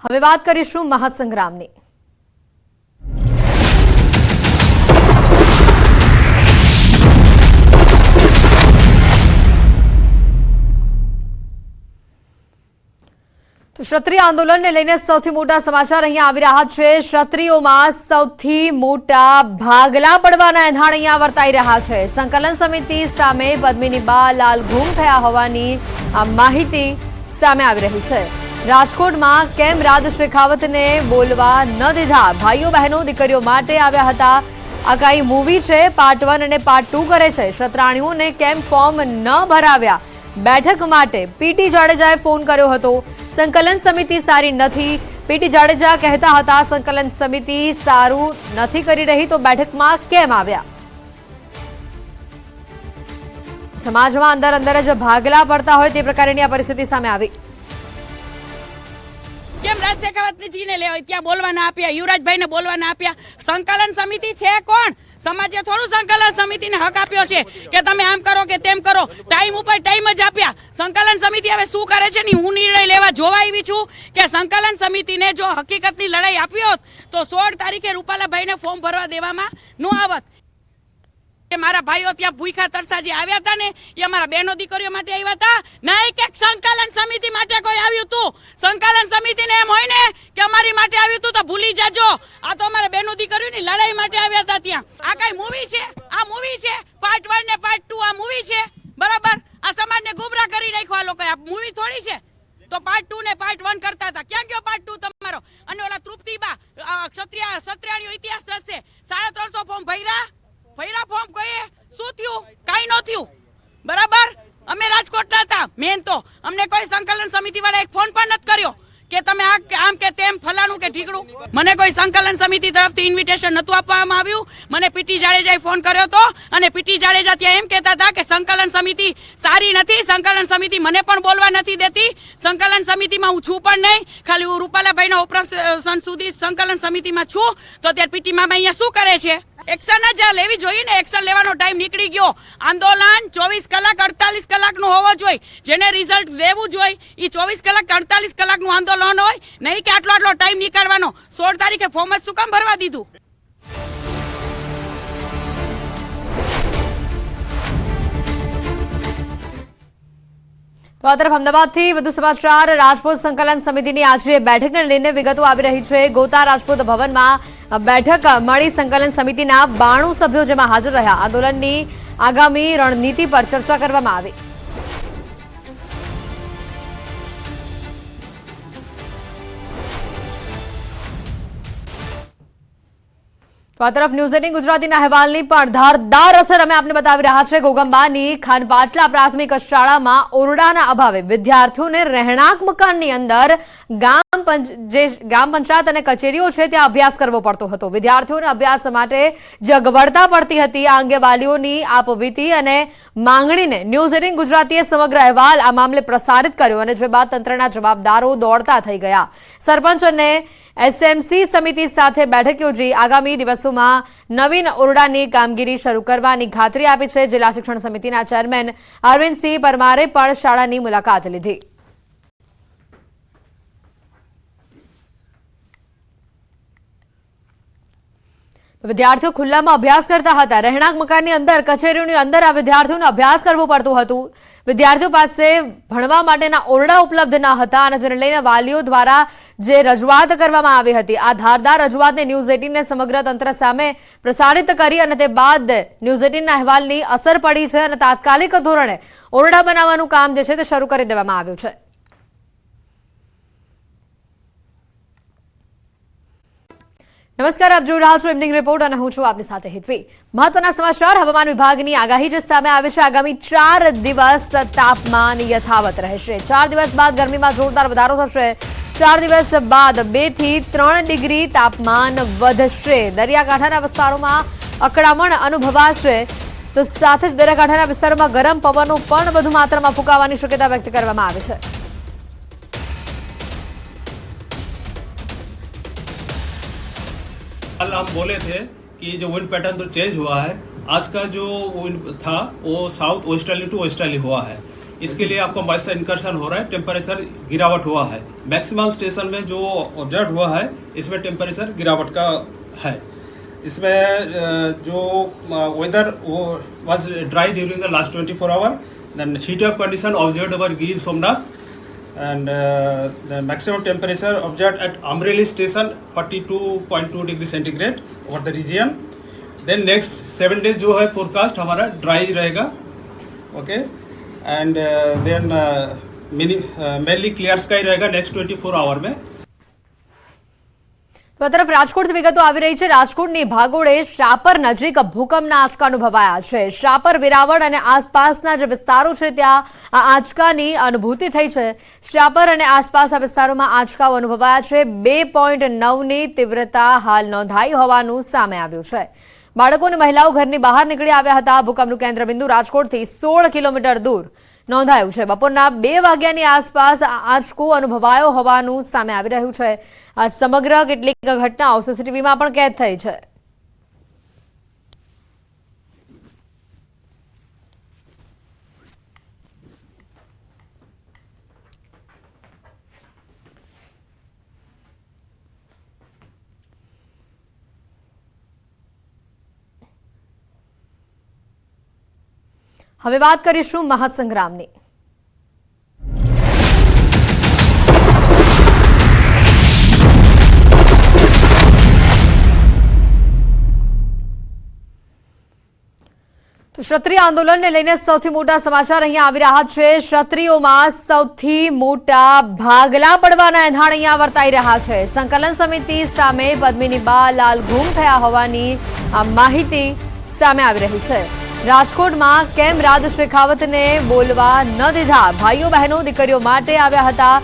હવે વાત કરીશું મહાસંગ્રામની। તો ક્ષત્રિય આંદોલનને લઈને સૌથી મોટા સમાચાર અહીંયા આવી રહ્યા છે। ક્ષત્રિયોમાં સૌથી મોટા ભાગલા પડવાના એંધાણ અહીંયા વર્તાઈ રહ્યા છે। સંકલન સમિતિ સામે પદ્મિનીબા લાલ ગુમ થયા હોવાની માહિતી સામે આવી રહી છે। રાજકોટમાં કેમ રાજ શેખાવતને બોલવા ન દીધા? ભાઈઓ બહેનો દીકરીઓ માટે આવ્યા હતા। આ કઈ મૂવી છે? પાર્ટ 1 અને પાર્ટ 2 કરે છે। ક્ષત્રાણીઓને કેમ ફોર્મ ન ભરાવ્યા? બેઠક માટે પીટી જાડેજાએ ફોન કર્યો હતો। સંકલન સમિતિ સારી નથી, પીટી જાડેજા કહેતા હતા સંકલન સમિતિ સારું નથી કરી રહી તો બેઠકમાં કેમ આવ્યા? સમાજમાં અંદર અંદર જ ભાગલા પડતા હોય તે પ્રકારની આ પરિસ્થિતિ સામે આવી। કેમ રાજ શેખાવતજીને લેવાય ત્યાં બોલવા ના આપ્યા? યુવરાજભાઈને બોલવા ના આપ્યા? સંકલન સમિતિ છે કોણ? સમાજે થોડું સંકલન સમિતિને હક આપ્યો છે કે તમે આમ કરો કે તેમ કરો? ટાઈમ ઉપર ટાઈમ જ આપ્યા। સંકલન સમિતિ હવે શું કરે છે ને હું નિર્ણય લેવા જોવા આવી છું કે સંકલન સમિતિને જો હકીકતની લડાઈ આપી હોત તો 16 તારીખે રૂપાલાભાઈને ફોર્મ ભરવા દેવામાં ન આવત। મારા ભાઈઓ ત્યાં ભૂખા તરસા જે આવ્યા હતા ને એ અમારા બહેનો દીકરીઓ માટે આવ્યા હતા, નહીં કે સંકલન સમિતિ માટે કોઈ આવ્યું હતું? સંકલન સમિતિને એમ હોય ને કે અમારી માટે આવ્યું હતું તો ભૂલી જાજો, આ તો અમારા બહેનો દીકરીઓની લડાઈ માટે આવ્યા હતા ત્યાં। આ કઈ મૂવી છે? આ મૂવી છે પાર્ટ 1 ને પાર્ટ 2 આ મૂવી છે, બરાબર? આ સમાજને ગુમરાહ કરી નાખ્યો આ લોકો। આ મૂવી થોડી છે? તો પાર્ટ 2 ને પાર્ટ 1 કરતા હતા, ક્યાં ગયો પાર્ટ 2 તમારો? અને ઓલા તૃપ્તિબા ક્ષત્રિયાણીઓ ઇતિહાસ રચશે, 350 ફોર્મ ભર્યા ફોર્મ કહીએ શું થયું? કઈ ન થયું, બરાબર? અમે રાજકોટના હતા મેન, તો અમને કોઈ સંકલન સમિતિ વાળા એક ફોન પણ નથી કર્યો કે તમે આમ કે તેમ ફલાણું કે ઠીકડું। મને કોઈ સંકલન સમિતિ તરફથી ઇન્વિટેશન નતું આપવામાં આવ્યું। મને પીટી જાડેજાએ ફોન કર્યો હતો અને પીટી જાડેજા ત્યાં એમ કહેતા હતા કે સંકલન સમિતિ સારી નથી, સંકલન સમિતિ મને પણ બોલવા નથી દેતી, સંકલન સમિતિમાં હું છું પણ નહીં, ખાલી હું રૂપાલાભાઈના ઓપરેશન સુધી સંકલન સમિતિમાં છું। તો ત્યારે પીટી મામા અહીંયા શું કરે છે? એક્શન જ લેવી જોઈએ ને, એક્શન લેવાનો ટાઈમ નીકળી ગયો। આંદોલન 24 કલાક 48 કલાકનું હોવો જોઈએ, જેને રિઝલ્ટ લેવું જોઈએ એ 24 કલાક 48 કલાકનું આંદોલન હોય, નહીં કે આટલો ટાઈમ નીકળવાનો। 16 તારીખે ફોર્મ જ શું કામ ભરવા દીધું? તો આ તરફ અમદાવાદથી વધુ સમાચાર। રાજપૂત સંકલન સમિતિની આજે બેઠકને લઈને વિગતો આવી રહી છે। ગોતા રાજપૂત ભવનમાં બેઠક મળી, સંકલન સમિતિના 92 સભ્યો જેમાં હાજર રહ્યા। આંદોલનની આગામી રણનીતિ પર ચર્ચા કરવામાં આવી। તો આ તરફ ન્યૂઝ 18 ગુજરાતીના અહેવાલની પણ ધારદાર અસર અમે આપને બતાવી રહ્યા છે। ઘોગંબાની ખાનપાટલા પ્રાથમિક શાળામાં ઓરડાના અભાવે વિદ્યાર્થીઓને રહેણાંક મકાનની અંદર ગ્રામ પંચાયત અને કચેરીઓ છે ત્યાં અભ્યાસ કરવો પડતો હતો। વિદ્યાર્થીઓને અભ્યાસ માટે જે અગવડતા પડતી હતી આ અંગે વાલીઓની આપવીતી અને માંગણીને ન્યૂઝ 18 ગુજરાતીએ સમગ્ર અહેવાલ આ મામલે પ્રસારિત કર્યો અને જે બાદ તંત્રના જવાબદારો દોડતા થઈ ગયા। સરપંચ અને એસએમસી સમિતિ સાથે બેઠક યોજી આગામી દિવસોમાં નવીન ઓરડાની કામગીરી શરૂ કરવાની ખાતરી આપી છે। જિલ્લા શિક્ષણ સમિતિના ચેરમેન અરવિંદસિંહ પરમારે પણ શાળાની મુલાકાત લીધી। વિદ્યાર્થીઓ ખુલ્લામાં અભ્યાસ કરતા હતા। રહેણાંક મકાનની અંદર, કચેરીઓની અંદર આ વિદ્યાર્થીઓને અભ્યાસ કરવું પડતું હતું। વિદ્યાર્થીઓ પાસે ભણવા માટેના ઓરડા ઉપલબ્ધ ન હતા અને જેને લઈને વાલીઓ દ્વારા જે રજૂઆત કરવામાં આવી હતી આ ધારદાર રજૂઆતને ન્યૂઝ 18ને સમગ્ર તંત્ર સામે પ્રસારિત કરી અને તે બાદ ન્યૂઝ 18ના અહેવાલની અસર પડી છે અને તાત્કાલિક ધોરણે ઓરડા બનાવવાનું કામ જે છે તે શરૂ કરી દેવામાં આવ્યું છે। નમસ્કાર, આપ જોઈ રહ્યા છો ઇવનિંગ રિપોર્ટ અને હું છું આપની સાથે હેતવી। મહત્વના સમાચાર। હવામાન વિભાગની આગાહી જે સામે આવી છે। આગામી 4 દિવસ તાપમાન યથાવત રહેશે। 4 દિવસ બાદ ગરમીમાં જોરદાર વધારો થશે। 4 દિવસ બાદ 2 થી 3 ડિગ્રી તાપમાન વધશે। દરિયાકાંઠાના વિસ્તારોમાં અકળામણ અનુભવાશે તો સાથે જ દરિયાકાંઠાના વિસ્તારોમાં ગરમ પવનો પણ વધુ માત્રામાં ફૂંકાવાની શક્યતા વ્યક્ત કરવામાં આવી છે। कल हम बोले थे कि जो विंड पैटर्न तो चेंज हुआ है। आज का जो विंड था वो साउथ वेस्टर्ली टू वेस्टर्ली हुआ है। इसके लिए आपको मॉइस्चर इनकर्शन हो रहा है, टेम्परेचर गिरावट हुआ है। मैक्सिमम स्टेशन में जो ऑब्जर्व हुआ है इसमें टेम्परेचर गिरावट का है। इसमें जो वेदर वो was dry during the last 24 hour, then heat of condition observed over Gir Somnath, and the maximum temperature observed at Amreli station 42.2 degree centigrade over the region. Then next 7 days जो है forecast हमारा dry रहेगा, okay, and then mainly clear sky रहेगा next 24 hour में। તો આ તરફ રાજકોટથી વિગતો આવી રહી છે। રાજકોટની ભાગોળે શાપર નજીક ભૂકંપના આંચકા અનુભવાયા છે। શાપર, વેરાવળ અને આસપાસના જે વિસ્તારો છે ત્યાં આ આંચકાની અનુભૂતિ થઈ છે। શાપર અને આસપાસના વિસ્તારોમાં આંચકાઓ અનુભવાયા છે। 2.9ની તીવ્રતા હાલ નોંધાઈ હોવાનું સામે આવ્યું છે। બાળકો અને મહિલાઓ ઘરની બહાર નીકળી આવ્યા હતા। ભૂકંપનું કેન્દ્રબિંદુ રાજકોટથી 16 કિલોમીટર દૂર નોંધાયું છે। બપોરના 2 વાગ્યાની આસપાસ આંચકો અનુભવાયો હોવાનું સામે આવી રહ્યું છે। આ સમગ્ર કેટલીક ઘટનાઓ સીસીટીવીમાં પણ કેદ થઈ છે। હવે વાત કરીશું મહાસંગ્રામની। તો ક્ષત્રિય આંદોલનને લઈને સૌથી મોટા સમાચાર અહીંયા આવી રહ્યા છે। ક્ષત્રિયોમાં સૌથી મોટા ભાગલા પડવાના એંધાણ અહીંયા વર્તાઈ રહ્યા છે। સંકલન સમિતિ સામે પદ્મિની બા લાલ ગુમ થયા હોવાની આ માહિતી સામે આવી રહી છે। રાજકોટમાં કેમ રાજ શેખાવતને બોલવા ન દીધા? ભાઈઓ બહેનો દીકરીઓ માટે આવ્યા હતા।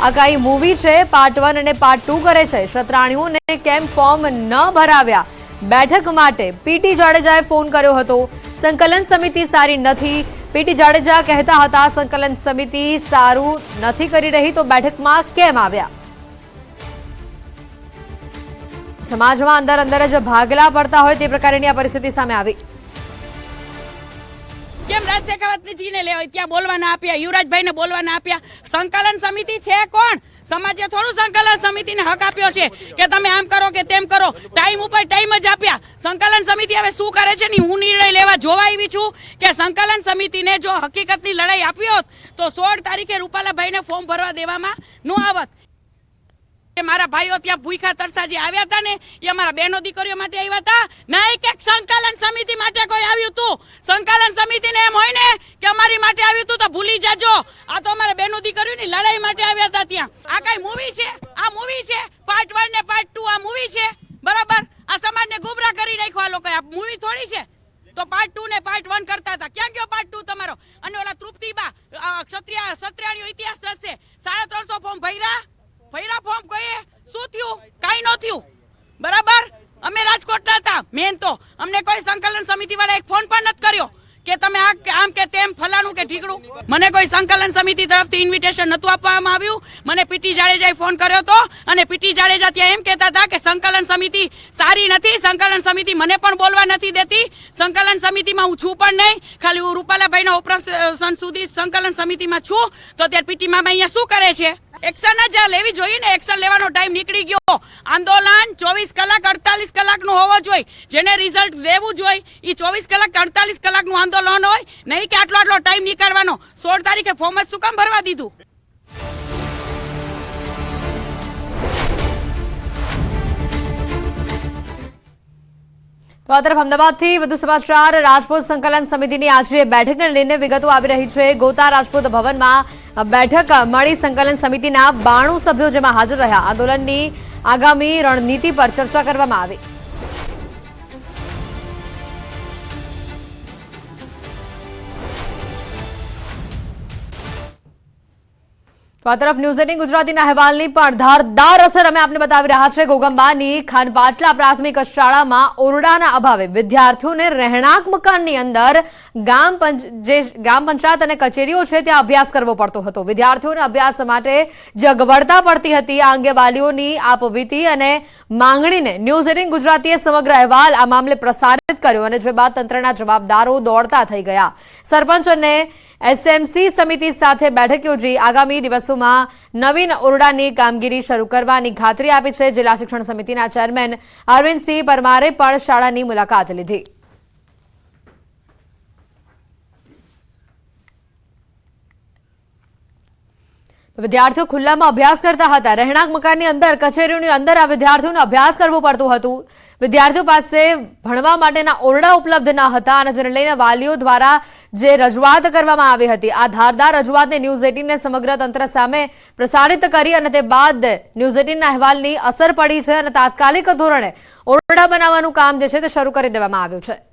આ કઈ મૂવી છે? પાર્ટ 1 અને પાર્ટ 2 કરે છે। ક્ષત્રાણીઓને કેમ ફોર્મ ન ભરાવ્યા? બેઠક માટે પીટી જાડેજાએ ફોન કર્યો હતો। સંકલન સમિતિ સારી નથી, પીટી જાડેજા કહેતા હતા સંકલન સમિતિ સારું નથી કરી રહી તો બેઠકમાં કેમ આવ્યા? સમાજમાં અંદર જ ભાગલા પડતા હોય તે પ્રકારની આ પરિસ્થિતિ સામે આવી। કેમ રાજ શેખાવતજીને લેવાય ત્યાં બોલવા ના આપ્યા, યુવરાજભાઈને બોલવા ના આપ્યા? સંકલન સમિતિ છે કોણ? સમાજે થોડું સંકલન સમિતિને હક આપ્યો છે કે તમે આમ કરો કે તેમ કરો? ટાઈમ ઉપર ટાઈમ જ આપ્યા। સંકલન સમિતિ હવે શું કરે છે ને હું નિર્ણય લેવા જોવા આવી છું કે સંકલન સમિતિને જો હકીકતની લડાઈ આપી હોત તો 16 તારીખે રૂપાલાભાઈને ફોર્મ ભરવા દેવામાં ન આવત। મારા ભાઈઓ ત્યાં ભૂખા તરસા જે આવ્યા હતા ને એ અમારા બહેનો દીકરીઓ માટે આવ્યા હતા, નહીં કે સંકલન સમિતિ માટે કોઈ આવ્યું હતું? સંકલન સમિતિને એમ હોય ને કે અમારી માટે આવ્યું હતું તો ભૂલી જાજો, આ તો અમારા બહેનો દીકરીઓની લડાઈ માટે આવ્યા હતા ત્યાં। આ કઈ મૂવી છે? આ મૂવી છે પાર્ટ 1 ને પાર્ટ 2 આ મૂવી છે, બરાબર? આ સમાજને ગુમરાહ કરી નાખ્યો આ લોકોએ, આ મૂવી થોડી છે। તો પાર્ટ 2 ને પાર્ટ 1 કરતા હતા, ક્યાં ગયો પાર્ટ 2 તમારો? અને ઓલા તૃપ્તિબા ક્ષત્રિયાણીઓ ઇતિહાસ રચશે, 350 ફોર્મ ભર્યા ફોર્મ કહીએ શું થયું? કાઈ ન થયું, બરાબર? અમે રાજકોટના હતા મેન, તો અમને કોઈ સંકલન સમિતિ વાળા એક ફોન પણ નથી કર્યો કે તમે આમ કે તેમ ફલાણું કે ઠીકડું। મને કોઈ સંકલન સમિતિ તરફથી ઇન્વિટેશન નતું આપવામાં આવ્યું। મને પીટી જાડેજાએ ફોન કર્યો હતો અને પીટી જાડેજા ત્યાં એમ કહેતા હતા કે સંકલન સમિતિ સારી નથી, સંકલન સમિતિ મને પણ બોલવા નથી દેતી, સંકલન સમિતિમાં હું છું પણ નહીં, ખાલી હું રૂપાલાભાઈના ઓપરેશન સુધી સંકલન સમિતિમાં છું। તો ત્યારે પીટી મામા અહીંયા શું કરે છે? એક્શન જ લેવી જોઈએ ને, એક્શન લેવાનો ટાઈમ નીકળી ગયો। આંદોલન 24 કલાક 48 કલાકનું હોવો જોઈએ, જેને રિઝલ્ટ લેવું જોઈએ એ 24 કલાક 48 કલાકનું આંદોલન હોય, નહીં કે આટલો ટાઈમ નીકળવાનો। 16 તારીખે ફોર્મ જ શું કામ ભરવા દીધું? તો આ તરફ અમદાવાદથી વધુ સમાચાર। રાજપૂત સંકલન સમિતિની આજે બેઠકને લઈને વિગતો આવી રહી છે। ગોતા રાજપૂત ભવનમાં બેઠક મળી। સંકલન સમિતિના 92 સભ્યો જેમાં હાજર રહ્યા। આંદોલનની આગામી રણનીતિ પર ચર્ચા કરવામાં આવી। તો આ તરફ ન્યૂઝ 18 ગુજરાતીના અહેવાલની પણ ધારદાર અસર અમે આપને બતાવી રહ્યા છે। ઘોગંબાની ખાનપાટલા પ્રાથમિક શાળામાં ઓરડાના અભાવે વિદ્યાર્થીઓને રહેણાંક મકાનની અંદર ગામ પંચાયત અને કચેરીઓ છે ત્યાં અભ્યાસ કરવો પડતો હતો। વિદ્યાર્થીઓને અભ્યાસ માટે જે અગવડતા પડતી હતી આ અંગે વાલીઓની આપવીતી અને માંગણીને ન્યૂઝ 18 ગુજરાતીએ સમગ્ર અહેવાલ આ મામલે પ્રસારિત કર્યો અને જે બાદ તંત્રના જવાબદારો દોડતા થઈ ગયા। સરપંચ અને એસએમસી સમિતિ સાથે બેઠક યોજી આગામી દિવસોમાં નવીન ઓરડાની કામગીરી શરૂ કરવાની ખાતરી આપી છે। જિલ્લા શિક્ષણ સમિતિના ચેરમેન અરવિંદસિંહ પરમારે પણ શાળાની મુલાકાત લીધી। વિદ્યાર્થીઓ ખુલ્લામાં અભ્યાસ કરતા હતા। રહેણાંક મકાનની અંદર, કચેરીઓની અંદર આ વિદ્યાર્થીઓને અભ્યાસ કરવો પડતું હતું। વિદ્યાર્થીઓ પાસે ભણવા માટેના ઓરડા ઉપલબ્ધ ન હતા અને જેને લઈને વાલીઓ દ્વારા જે રજૂઆત કરવામાં આવી હતી, આ ધારદાર રજૂઆતને ન્યૂઝ 18 સમગ્ર તંત્ર સામે પ્રસારિત કરી અને તે બાદ ન્યૂઝ 18 અહેવાલની અસર પડી છે અને તાત્કાલિક ધોરણે ઓરડા બનાવવાનું કામ જે છે તે શરૂ કરી દેવામાં આવ્યું છે।